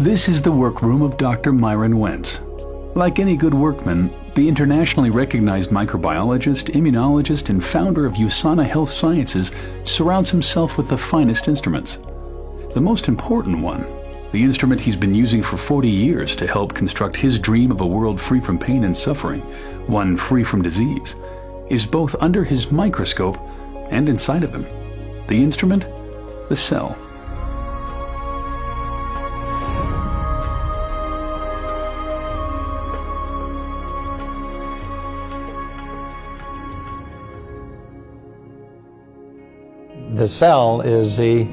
This is the workroom of Dr. Myron Wentz. Like any good workman, the internationally recognized microbiologist, immunologist, and founder of USANA Health Sciences surrounds himself with the finest instruments. The most important one, the instrument he's been using for 40 years to help construct his dream of a world free from pain and suffering, one free from disease, is both under his microscope and inside of him. The instrument, the cell. The cell is the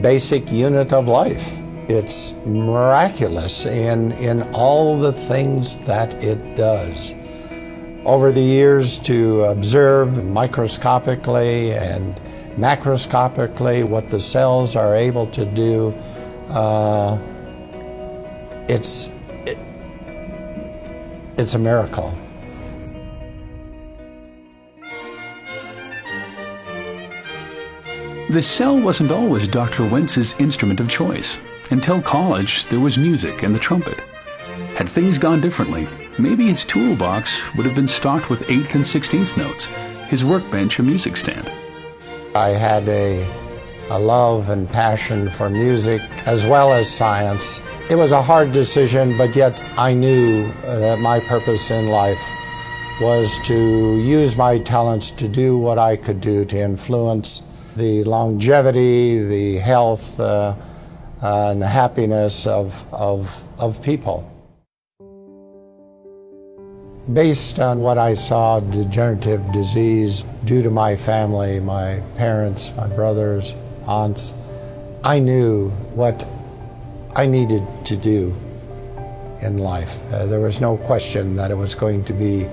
basic unit of life. It's miraculous in all the things that it does. Over the years, to observe microscopically and macroscopically what the cells are able to do, it's a miracle. The cell wasn't always Dr. Wentz's instrument of choice. Until college, there was music and the trumpet. Had things gone differently, maybe his toolbox would have been stocked with 8th and 16th notes, his workbench a music stand. I had a love and passion for music as well as science. It was a hard decision, but yet I knew that my purpose in life was to use my talents to do what I could do to influence the longevity, the health, and the happiness of people. Based on what I saw, degenerative disease due to my family, my parents, my brothers, aunts, I knew what I needed to do in life. There was no question that it was going to be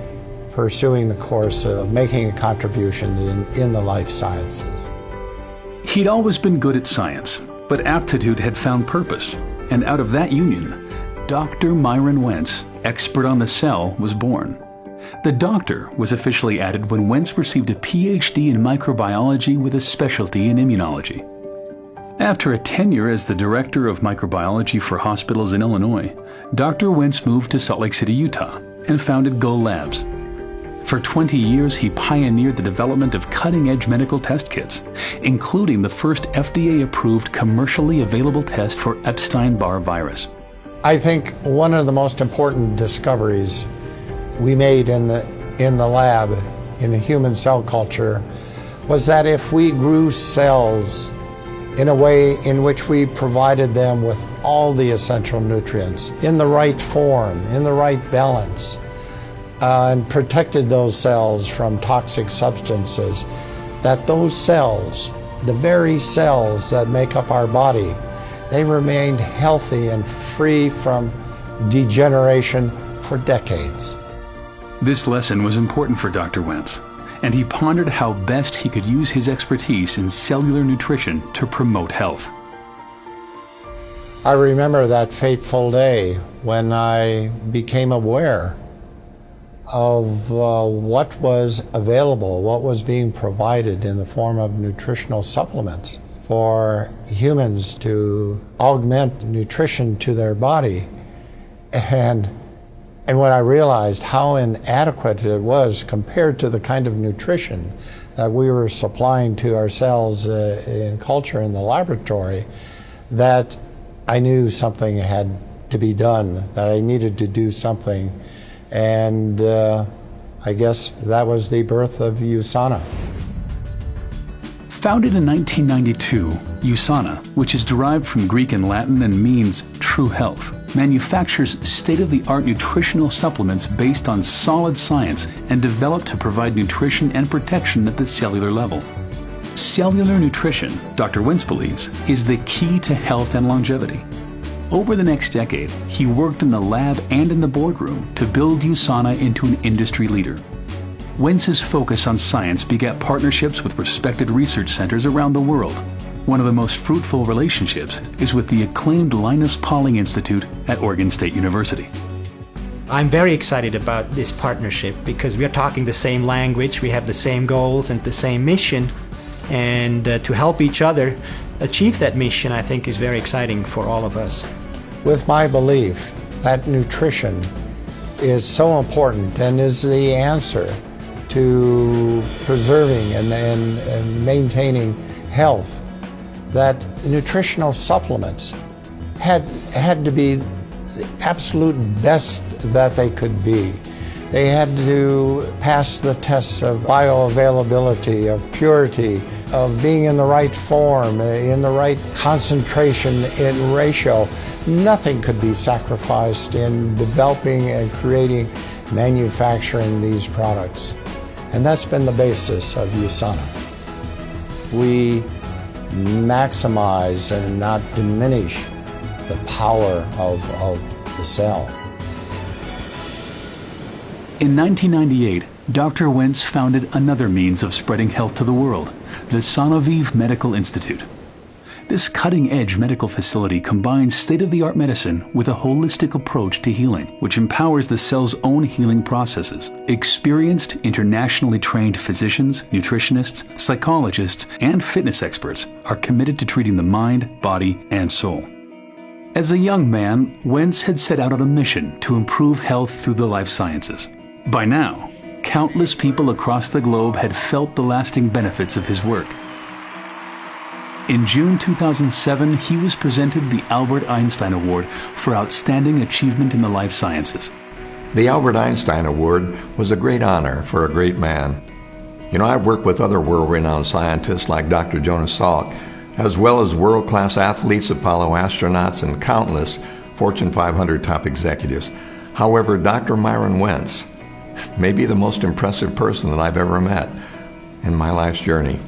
pursuing the course of making a contribution in the life sciences. He'd always been good at science, but aptitude had found purpose, and out of that union, Dr. Myron Wentz, expert on the cell, was born. The doctor was officially added when Wentz received a PhD in microbiology with a specialty in immunology. After a tenure as the director of microbiology for hospitals in Illinois, Dr. Wentz moved to Salt Lake City, Utah, and founded Go Labs. For 20 years, he pioneered the development of cutting-edge medical test kits, including the first FDA-approved commercially available test for Epstein-Barr virus. I think one of the most important discoveries we made in the lab, in the human cell culture, was that if we grew cells in a way in which we provided them with all the essential nutrients, in the right form, in the right balance, and protected those cells from toxic substances, that those cells, the very cells that make up our body, they remained healthy and free from degeneration for decades. This lesson was important for Dr. Wentz, and he pondered how best he could use his expertise in cellular nutrition to promote health. I remember that fateful day when I became aware of what was available, what was being provided in the form of nutritional supplements for humans to augment nutrition to their body. And when I realized how inadequate it was compared to the kind of nutrition that we were supplying to ourselves in culture in the laboratory, that I knew something had to be done, that I needed to do something. And I guess that was the birth of USANA. Founded in 1992, USANA, which is derived from Greek and Latin and means true health, manufactures state-of-the-art nutritional supplements based on solid science and developed to provide nutrition and protection at the cellular level. Cellular nutrition, Dr. Wentz believes, is the key to health and longevity. Over the next decade, he worked in the lab and in the boardroom to build USANA into an industry leader. Wentz's focus on science begat partnerships with respected research centers around the world. One of the most fruitful relationships is with the acclaimed Linus Pauling Institute at Oregon State University. I'm very excited about this partnership because we are talking the same language, we have the same goals and the same mission, and to help each other achieve that mission, I think, is very exciting for all of us. with my belief that nutrition is so important and is the answer to preserving and maintaining health, that nutritional supplements had to be the absolute best that they could be. They had to pass the tests of bioavailability, of purity, of being in the right form, in the right concentration and ratio. Nothing could be sacrificed in developing and creating, manufacturing these products. And that's been the basis of USANA. We maximize and not diminish the power of the cell. In 1998, Dr. Wentz founded another means of spreading health to the world, the Sanoviv Medical Institute. This cutting-edge medical facility combines state-of-the-art medicine with a holistic approach to healing, which empowers the cell's own healing processes. Experienced, internationally trained physicians, nutritionists, psychologists, and fitness experts are committed to treating the mind, body, and soul. As a young man, Wentz had set out on a mission to improve health through the life sciences. By now, countless people across the globe had felt the lasting benefits of his work. In June 2007, he was presented the Albert Einstein Award for Outstanding Achievement in the Life Sciences. The Albert Einstein Award was a great honor for a great man. You know, I've worked with other world-renowned scientists like Dr. Jonas Salk, as well as world-class athletes, Apollo astronauts, and countless Fortune 500 top executives. However, Dr. Myron Wentz may be the most impressive person that I've ever met in my life's journey.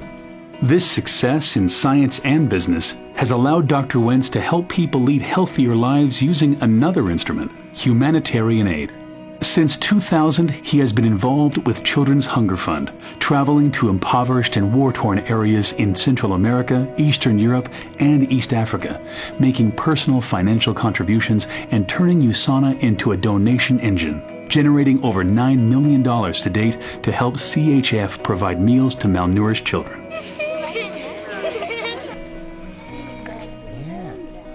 This success in science and business has allowed Dr. Wentz to help people lead healthier lives using another instrument, humanitarian aid. Since 2000, he has been involved with Children's Hunger Fund, traveling to impoverished and war-torn areas in Central America, Eastern Europe, and East Africa, making personal financial contributions and turning USANA into a donation engine, generating over $9 million to date to help CHF provide meals to malnourished children.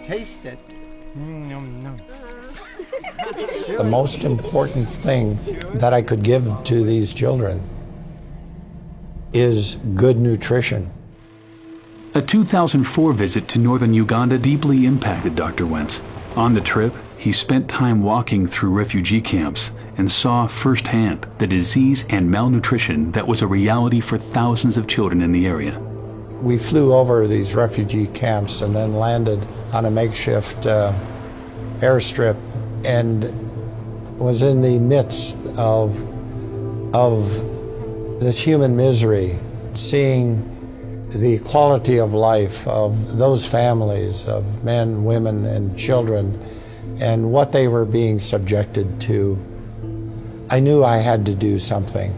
Taste it. The most important thing that I could give to these children is good nutrition. A 2004 visit to northern Uganda deeply impacted Dr. Wentz. On the trip, he spent time walking through refugee camps and saw firsthand the disease and malnutrition that was a reality for thousands of children in the area. We flew over these refugee camps and then landed on a makeshift airstrip and was in the midst of this human misery, seeing the quality of life of those families of men, women, and children and what they were being subjected to. I knew I had to do something.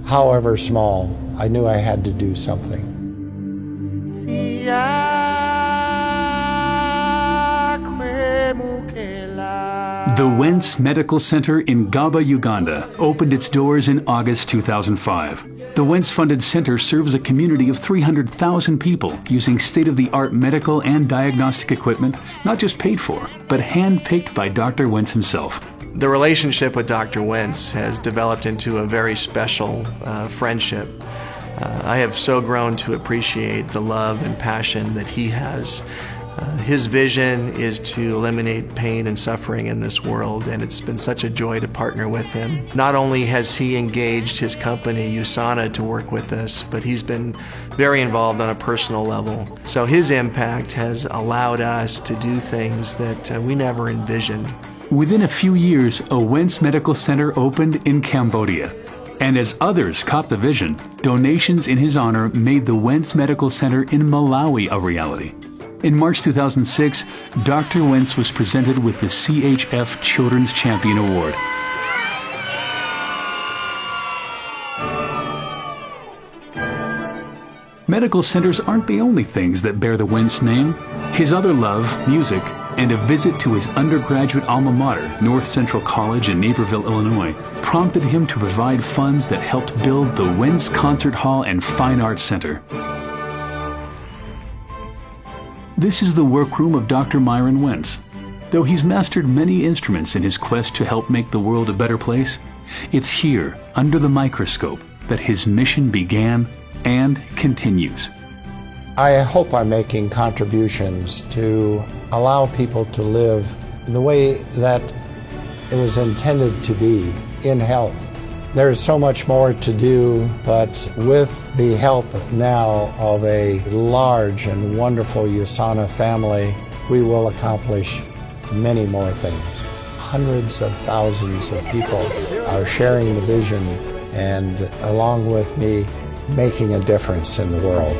However small, I knew I had to do something. The Wentz Medical Center in Gaba, Uganda, opened its doors in August 2005. The Wentz-funded center serves a community of 300,000 people using state-of-the-art medical and diagnostic equipment, not just paid for, but hand-picked by Dr. Wentz himself. The relationship with Dr. Wentz has developed into a very special friendship. I have so grown to appreciate the love and passion that he has. His vision is to eliminate pain and suffering in this world, and it's been such a joy to partner with him. Not only has he engaged his company, USANA, to work with us, but he's been very involved on a personal level. So his impact has allowed us to do things that we never envisioned. Within a few years, a Wentz Medical Center opened in Cambodia. And as others caught the vision, donations in his honor made the Wentz Medical Center in Malawi a reality. In March 2006, Dr. Wentz was presented with the CHF Children's Champion Award. Medical centers aren't the only things that bear the Wentz name. His other love, music, and a visit to his undergraduate alma mater, North Central College in Naperville, Illinois, prompted him to provide funds that helped build the Wentz Concert Hall and Fine Arts Center. This is the workroom of Dr. Myron Wentz. Though he's mastered many instruments in his quest to help make the world a better place, it's here, under the microscope, that his mission began and continues. I hope I'm making contributions to allow people to live the way that it was intended to be, in health. There's so much more to do, but with the help now of a large and wonderful USANA family, we will accomplish many more things. Hundreds of thousands of people are sharing the vision and, along with me, making a difference in the world.